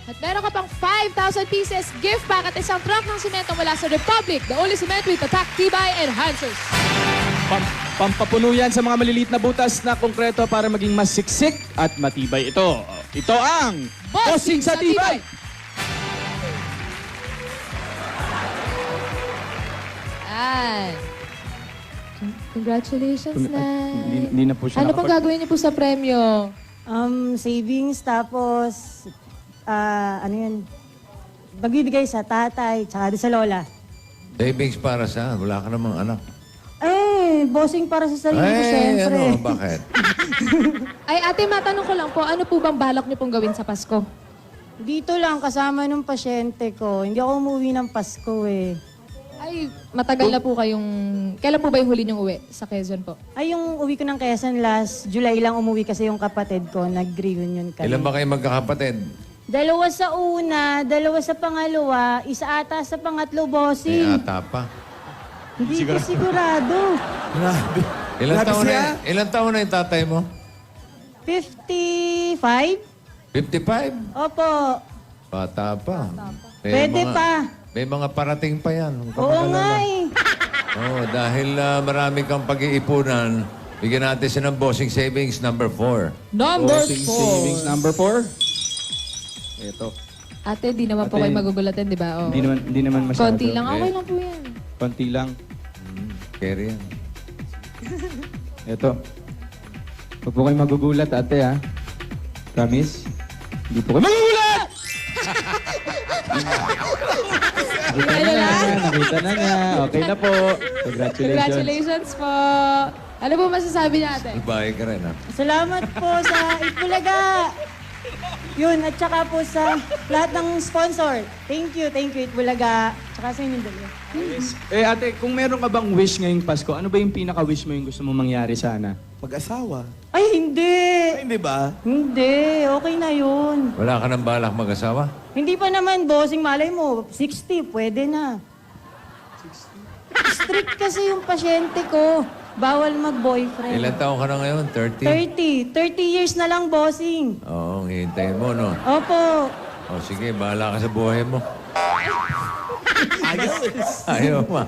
At meron ka pang 5,000 pieces gift pack at isang truck ng simento mula sa Republic, the only cement with attack tibay enhancers. Pampapuno yan sa mga maliliit na butas na konkreto para maging mas siksik at matibay ito. Ito ang Bossing sa Tibay! Yan. Congratulations, Nay. Hindi na po siya Ano pang gagawin niyo po sa premyo? Savings, tapos, ano yun, magbibigay sa tatay, tsaka doon sa lola. Savings para saan? Wala ka namang anak. Bossing para sa sarili ko, syempre. Ano? Bakit? Ay, ate, matanong ko lang po, ano po bang balak niyo pong gawin sa Pasko? Dito lang, kasama nung pasyente ko. Hindi ako umuwi ng Pasko eh. Ay, matagal na po kayong... Kailan po ba yung huli niyong uwi sa Quezon po? Ay, yung uwi ko ng Quezon last July lang umuwi kasi yung kapatid ko, nag-reunion kami. Ilan ba kayo magkakapatid? 2 sa una, 2 sa pangalawa, 1 ata sa pangatlo, May bossing. ata pa. Hindi ko sigurado. Grabe. Ilan taon na yung tatay mo? 55? 55? Opo. Bata pa. Pwede pa. May mga parating pa yan. Huwag ka Oo mag-alala. nga eh. Oo, dahil marami kang pag-iipunan, bigyan natin siya ng bossing savings number 4. Number Bossing savings number 4. Ito. Ate, di naman po Ate, kayo magugulatan, di ba? Oh. Hindi naman masyado. Konti lang. Okay lang po yan. Konti lang. Carry yan. Ito. Huwag po kayo magugulat, ate, ha? Promise? Hindi po kayo magugulat! Nakita na niya. Okay na po. Congratulations. Congratulations po. Ano po masasabi niya, ate? Goodbye ka rin, ha? Salamat po sa Itbulaga. Yun, at saka po sa lahat ng sponsor. Thank you, Itbulaga. Tsaka sa inyong dalawa. Ate, kung meron ka bang wish ngayong Pasko, ano ba yung pinaka-wish mo yung gusto mo mangyari sana? Mag-asawa. Ay, hindi. Ay, hindi ba? Hindi, okay na yun. Wala ka ng balak mag-asawa? Hindi pa naman, bossing, malay mo, 60, pwede na. 60? Strict kasi yung pasyente ko. Bawal mag-boyfriend. Ilan taon ka na ngayon? 30? 30 years na lang, bossing. Oo, hintayin mo, no? Opo. O sige, bahala ka sa buhay mo. Ayos. Ayaw pa.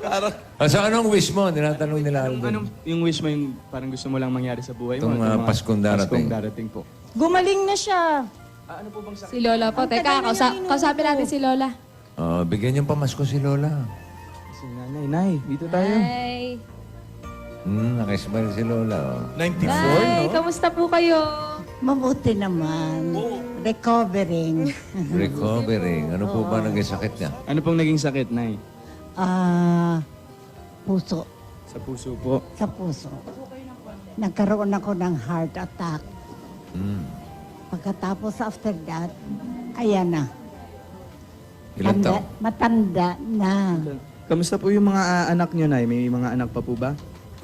Parang, So, anong wish mo? Tinatanong nila Alvin. Anong yung wish mo yung parang gusto mo lang mangyari sa buhay mo? Itong, Itong mga Paskong darating. Paskong darating po. Gumaling na siya. Ano po bang sakit? Si Lola po. Ang tagal Teka, na yung kausapin minuto. natin si Lola. Bigyan niyong pamasko si Lola. Si Nay, dito tayo. Hi. Nakismile si Lola. Oh. 94, Hi, no? kamusta po kayo? Mabuti naman. Recovering. Recovering. Ano po ba naging sakit niya? Ano pong naging sakit, Nay? Puso. Sa puso po. Sa puso. Nagkaroon ako ng heart attack. Pagkatapos after that, ayan na. Ilan taon? Matanda na. Kamusta po yung mga anak nyo, Nay? May mga anak pa po ba?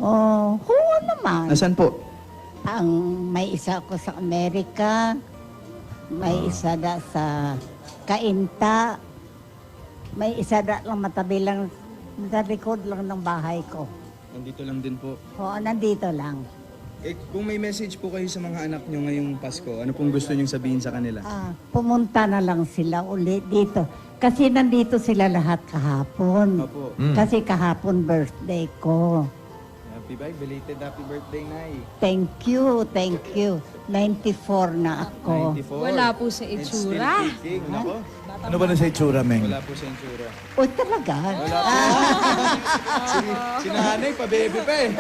Oh, oo naman. Nasaan po? May isa ako sa Amerika. May isa da sa Kainta. May isa da lang matabi lang, sa likod lang ng bahay ko. Nandito lang din po. Oo, nandito lang. Kung may message po kayo sa mga anak nyo ngayong Pasko, ano pong gusto nyong sabihin sa kanila? Pumunta na lang sila ulit dito. Kasi nandito sila lahat kahapon. Opo. Kasi kahapon birthday ko. Belated happy birthday, Nay. Thank you, thank you. 94 na ako. 94. Wala po sa itsura. Nako. Ano ba na sa itsura, Meng? Wala po sa insura. O talaga? Si nanay, pa-baby pa eh.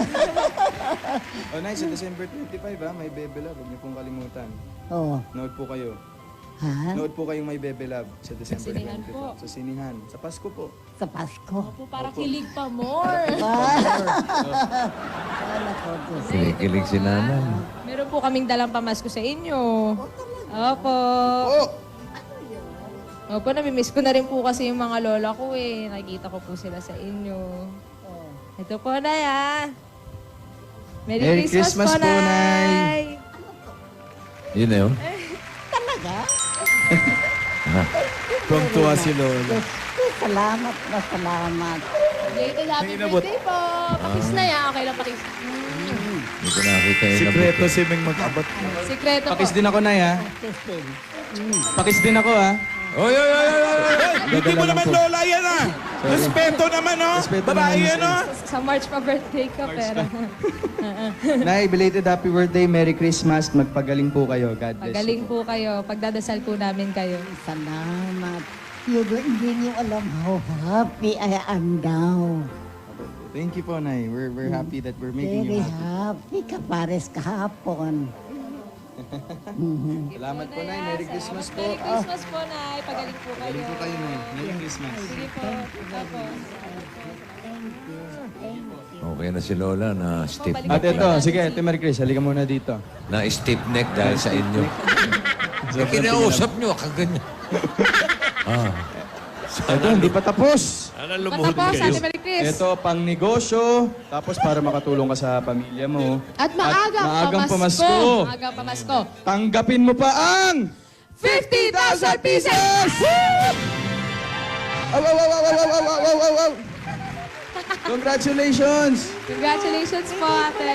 Nay, sa December 25 may Bebe Love. Huwag niyo pong kalimutan. Oo. Nood po kayo. Ha? Nood po kayong may Bebe Love sa December Sinihan 25. po. Sa Sinihan. Sa Pasko po. Sa Pasko. Opo, para kilig pa more. Wala ko Diyos. Kinikilig si nanay. Meron po kaming dalang pamasko sa inyo. Opo. Opo, namimiss ko na rin po kasi yung mga lola ko eh. Nakikita ko po sila sa inyo. Ito po, Nay, ah. Merry Christmas po, Nay. Yun na yun. Tuwang-tuwa si Lola. Salamat na salamat. Belated happy birthday po. Pakis na yan. Okay lang pakis. Hindi ko nakita yun. Sikreto si Meng mag-abot. Sikreto po. Pakis din ako, Nay, ha? Pakis din ako, ha? Oy, oy, oy, oy, oy! Hindi mo naman lola yan ah. Respeto naman oh. Respeto Babae naman, yan oh. Sa March pa birthday ka, pero Nay, belated happy birthday. Merry Christmas. Magpagaling po kayo. God bless pagaling you. po kayo. Pagdadasal po namin kayo. Salamat. Hindi niyo alam how happy I am now. Thank you po, Nay. We're happy that we're making Very you happy. happy ka pares kahapon. Salamat po, Nay. Merry Christmas po. Merry Christmas po, Nay. Pagaling po kayo. Pagaling po kayo, Nay. Merry Christmas. Sige po. Opo. Okay na si Lola na stiff Balik At neck. ito, sige, Ate Mary Chris, halika muna dito. Na stiff neck dahil sa inyo. Kinausap nyo, kaganyan. Ito, hindi pa tapos. Patapos, Ate Mary Chris. Ito, pang negosyo. Tapos para makatulong ka sa pamilya mo. At maagang pamasko. Maagang pamasko. Tanggapin mo pa ang 50,000 pieces! Aw, aw, aw, aw, aw, aw, aw, aw, aw, aw. Congratulations! Congratulations po, Ate.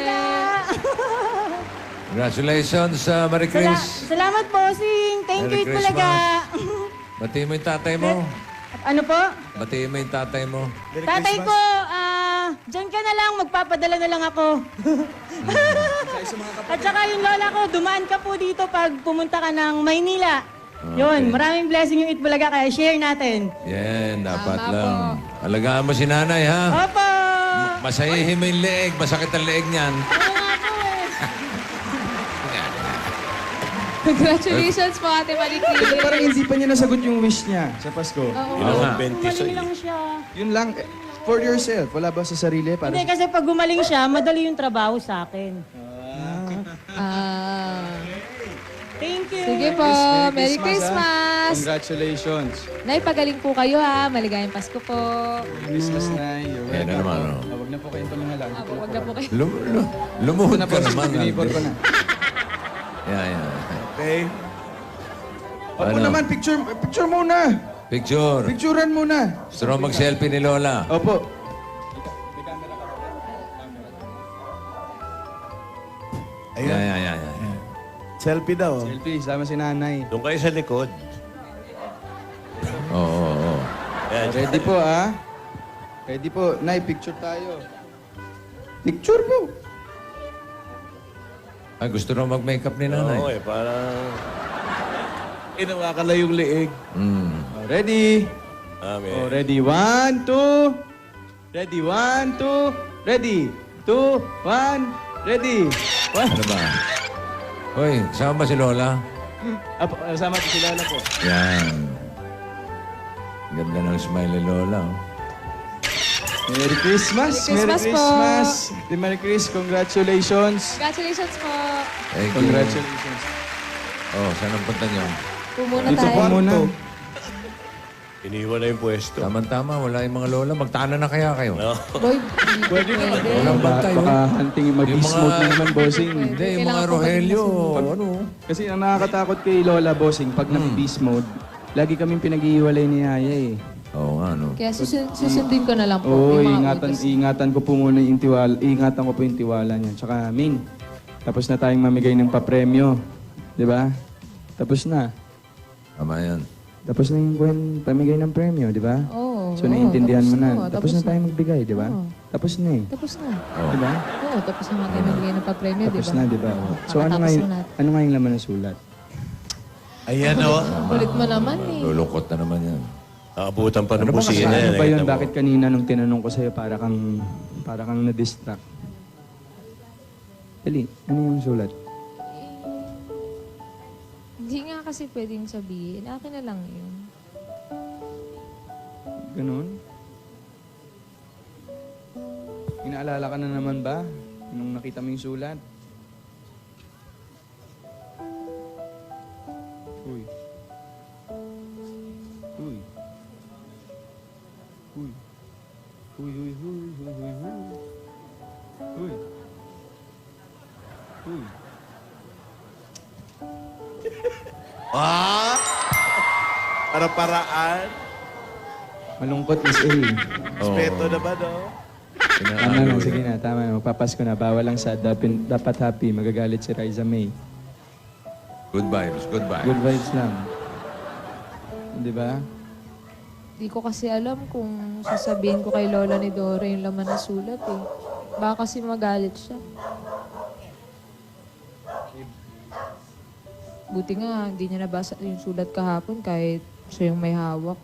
Congratulations, Marie Chris. Salamat, bossing. Thank Merry you, Itbulaga. Batiin mo yung tatay mo. Ano po? Batiin mo yung tatay mo. Tatay ko, dyan ka na lang, magpapadala na lang ako. At saka yung lola ko, dumaan ka po dito pag pumunta ka ng Maynila. Yun, maraming blessing yung Itbulaga, kaya share natin. Yan, dapat Tama lang. po. Alagaan mo si nanay, ha? Opo! Masahihin mo yung leeg. Masakit ang leeg niyan. Congratulations po, Ate Marie Chris. Parang hindi pa niya nasagot yung wish niya sa Pasko. Oo nga. Gumaling lang siya. Yun lang, for yourself. Wala ba sa sarili? Para Hindi, kasi pag gumaling siya, madali yung trabaho sa akin. Ah. Thank you! Sige po, Merry ha? Christmas! Congratulations. Nay, pagaling po kayo ha. Maligayang Pasko po. Merry Christmas, Nay. You're Yan na naman, oh. Huwag na po kayong tumingalan. Apo, wag na po kayo. Lumuhod na ka po, naman. dinibor ko na. Yan. Okay. Opo Ano? naman, picture muna. Picture. Picturean muna. Gusto mo mag-selfie ni Lola? Opo. Yan. Selfie daw. Selfie, sama si nanay. Doon kayo sa likod. Oo. Ready po, ah? Ready po. Nay, picture tayo. Picture po. Ay, gusto raw mag-makeup ni nanay. Oo parang... Inawakan lang yung leeg. Mm. Oh, ready? Amen. Oh, ready? 1, 2. Ready? 1, 2. Ready? 2, 1. Ready? Ano ba? Hoy, kasama ba si Lola? Apo, sama po si Lola po. Yan. Ganda ng smile ni Lola. Oh. Merry Christmas! Merry Christmas po. Ate Mary Chris, congratulations! Congratulations po. Thank you. Congratulations. Oh, saan ang punta niyo? Pumuna Dito po tayo. muna. Iniwan na yung pwesto. Tama-tama, wala yung mga Lola. Magtana na kaya kayo? No? Boy, pwede. Walang bantay, oh. Baka hunting Yung mag-smooth mga- na naman, bossing. Hindi, yung Kailangan mga po Rogelio. maging Ano? Kasi ang nakakatakot kay Lola, bossing, pag nag-beast mode, lagi kaming pinag-iiwalay ni Yaya eh. Oo nga, no? Kaya susundin ko na lang po. Oo, yung mga utos. ingatan ko po muna yung tiwala, ingatan ko po yung tiwala niya. Tsaka, Min, tapos na tayong mamigay ng papremyo. Di ba? Tapos na. Tama yan. Tapos na yung pamigay ng premyo, di ba? Oo. So, oo, naiintindihan mo na. oo, Tapos na tayo magbigay, di ba? Oo. Tapos na eh. Tapos na. Oh. Di ba? Oo, tapos na mga magbigay ng papremyo, di Tapos ba? na, di ba? So, ano Kakatapos nga, yung, na natin. ano nga yung laman ng sulat? Ayan o. Kulit mo naman eh. Lulungkot na naman yan. Naabutan pa ng Ano ba kasi- busina yan. Ano ba yun? nakita mo. Bakit kanina nung tinanong ko sa'yo, para kang na-distract? Dali, ano yung sulat? Hindi nga kasi pwedeng sabihin. Akin na lang yun. Ganun? Inaalala ka na naman ba? Nung nakita mo yung sulat? Uy. Uy. Uy. Uy, uy, uy, uy, uy, uy. Uy. Uy. Ah! Para-paraan. Malungkot is A. Respeto naman o. Tama na, sige na, tama na. Magpapasko na. Bawal lang sad. Dapat happy. Magagalit si Riza May. Good vibes, good vibes. Good vibes lang. Di ba? Di ko kasi alam kung sasabihin ko kay Lola ni Dora yung laman ng sulat eh. Baka kasi magalit siya. Buti nga, hindi niya nabasa yung sulat kahapon kahit siya yung may hawak.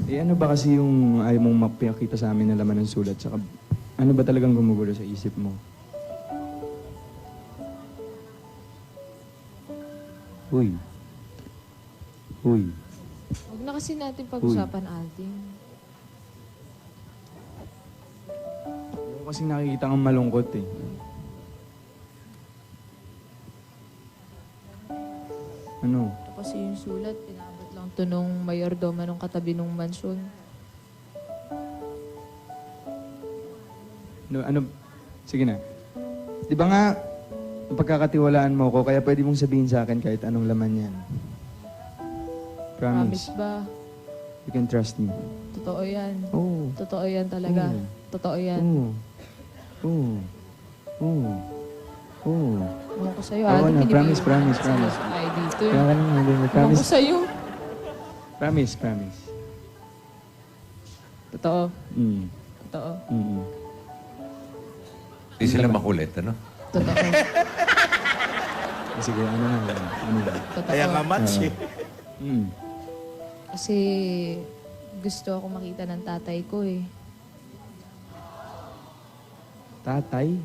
Eh ano ba kasi yung ayaw mong mapakita sa amin na laman ng sulat? Saka ano ba talagang gumugulo sa isip mo? Uy. Uy. Huwag na kasi natin pag-usapan, Alvin. Ako kasi nakikita kang malungkot eh. Ano? Ito kasi yung sulat, pinabot lang to nung mayordoma nung katabi nung mansyon. Ano? Sige na. Di ba nga, pagkakatiwalaan mo ko, kaya pwede mong sabihin sa akin kahit anong laman yan. Promise Promise. ba? You can trust me. Totoo yan. Oo. Totoo yan talaga. Oo. Totoo yan. Oo. Oo. Oo. Oo. Ewan ko sa'yo, Oo Alvin. na, Hindi promise, mo- promise, Sige, promise. Ay, dito Kaya eh. ka naman, hindi mo Ewan ko promise. sa'yo. Promise, promise. Totoo. Mm. Totoo. Mm. Hindi sila makulit, ano? Totoo. Sige, ano na. Ano na. Totoo. Kaya nga match eh. Mm. Kasi gusto ako makita ng tatay ko eh. Tatay?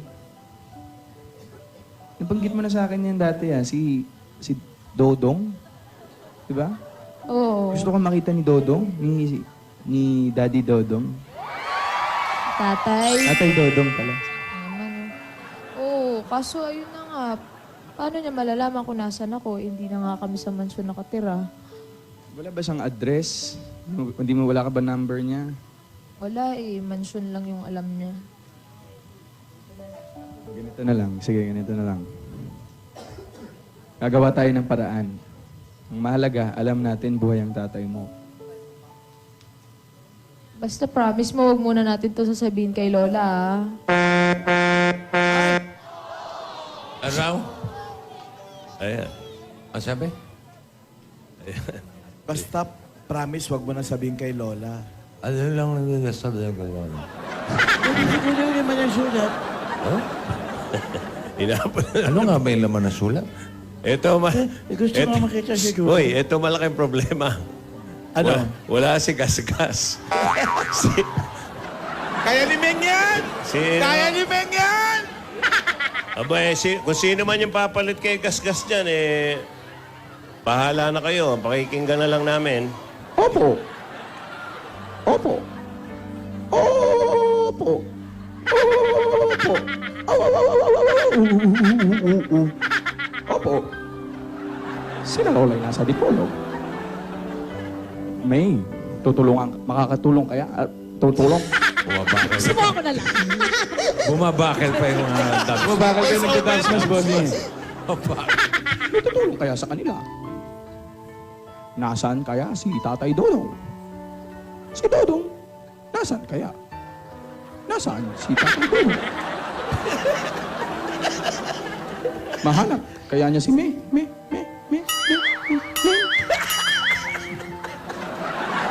Nabanggit mo na sa akin yan dati si Dodong. Diba? Oo. Gusto ko makita ni Dodong, ni Daddy Dodong. Tatay. Tatay Dodong pala. Naman, oh. Oo, kaso ayun na nga. Paano niya malalaman kung nasan ako? Hindi na nga kami sa mansyon nakatira. Wala ba siyang address? Hindi mo, wala ka ba number niya? Wala eh. Mansyon lang yung alam niya. Ganito na lang. Sige, ganito na lang. Gagawa tayo ng paraan. Ang mahalaga, alam natin buhay ang tatay mo. Basta promise mo, huwag muna natin to sasabihin kay Lola ah. Araw? Ayan. Ang sabi? Basta promise, wag mo na sabihin kay Lola. Ano lang nagdadasal ng gano'n? Inapon. Ano nga ba yung laman ng sulat? Ito, gusto ko makita si Julie. Uy, ito malaking problema. Ano? Wala si Gasgas. Kaya ni Meng yan! Sino? Kaya ni Meng yan! Aba, kung sino man yung papalit kay Gasgas dyan, bahala na kayo. Pakikinggan na lang namin. Opo. Opo. Opo. Opo. Opo. Sina Lola yung nasa Dipolog? May, makakatulong kaya? Tutulong? Bumabakal. Subukan ko na lang. Bumabakal pa yung mga dance. Bakal kayo nagda-dance mas, boss niya. Bumabakal. Tutulong kaya sa kanila? Nasaan kaya si Tatay Dodong? Si Dodong, nasaan kaya? Nasaan si Tatay Dodong? Mahanap kaya niya si May.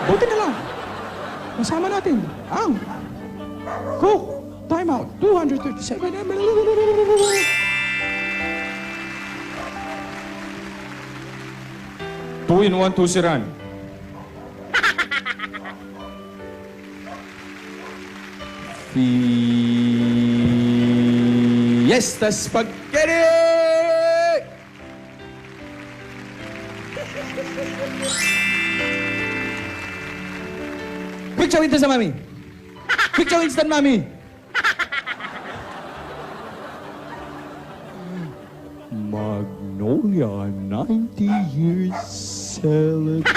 Buti na lang. Masama natin ang Coke Timeout 237 ml. 2-in-1 tusiran. Fiesta Spaghetti! Quick chow instant, mami! Quick chow instant, mami! Magnolia 90 years celebration.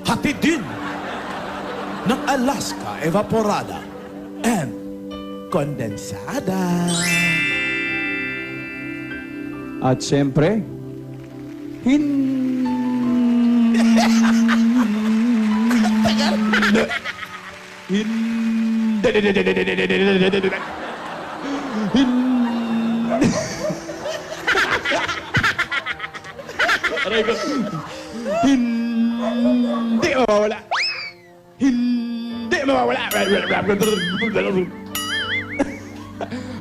Hatid din ng Alaska Evaporada and Condensada. At siyempre, Aray ko. Hindi mawawala. Hindi mawawala.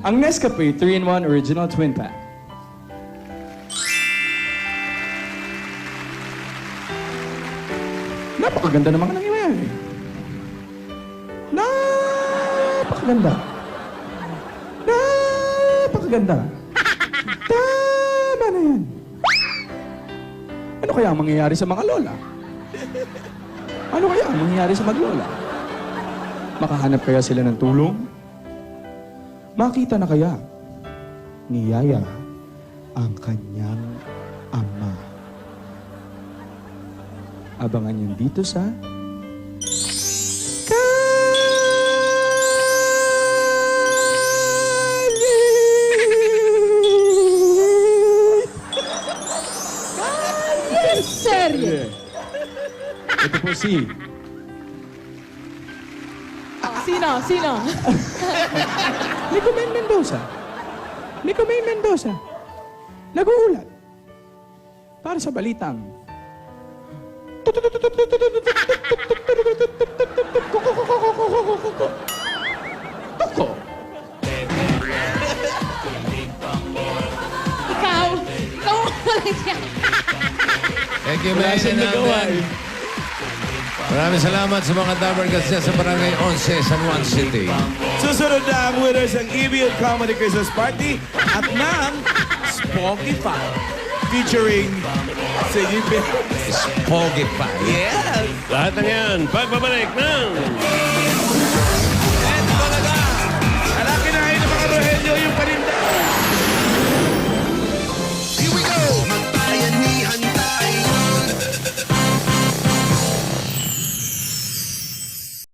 Ang Nescafe 3-in-1 Original Twin Pack. Napakaganda naman ng nangyayari. Napakaganda. Napakaganda. Tama na yan. Ano kaya ang mangyayari sa mga lola? Ano kaya ang mangyayari sa maglola? Makahanap kaya sila ng tulong? Makita na kaya ni Yaya ang kanyang ama? Abangan niyo dito sa Serye. Ito po si Sino? Nico May Mendoza. Nico May Mendoza. Nag-uulat para sa balitang Toko. Ikaw ulit yan. Thank you, Wala Mayor siyang nagawa Hernandez. eh. Maraming salamat sa mga Dabargas niya sa Barangay 11, San Juan City. Susunod na ang winners ng EBL Comedy Christmas Party at ng Spotify. Featuring Sige Pogi pa. Yes! Lahat ng yan, pagbabalik ng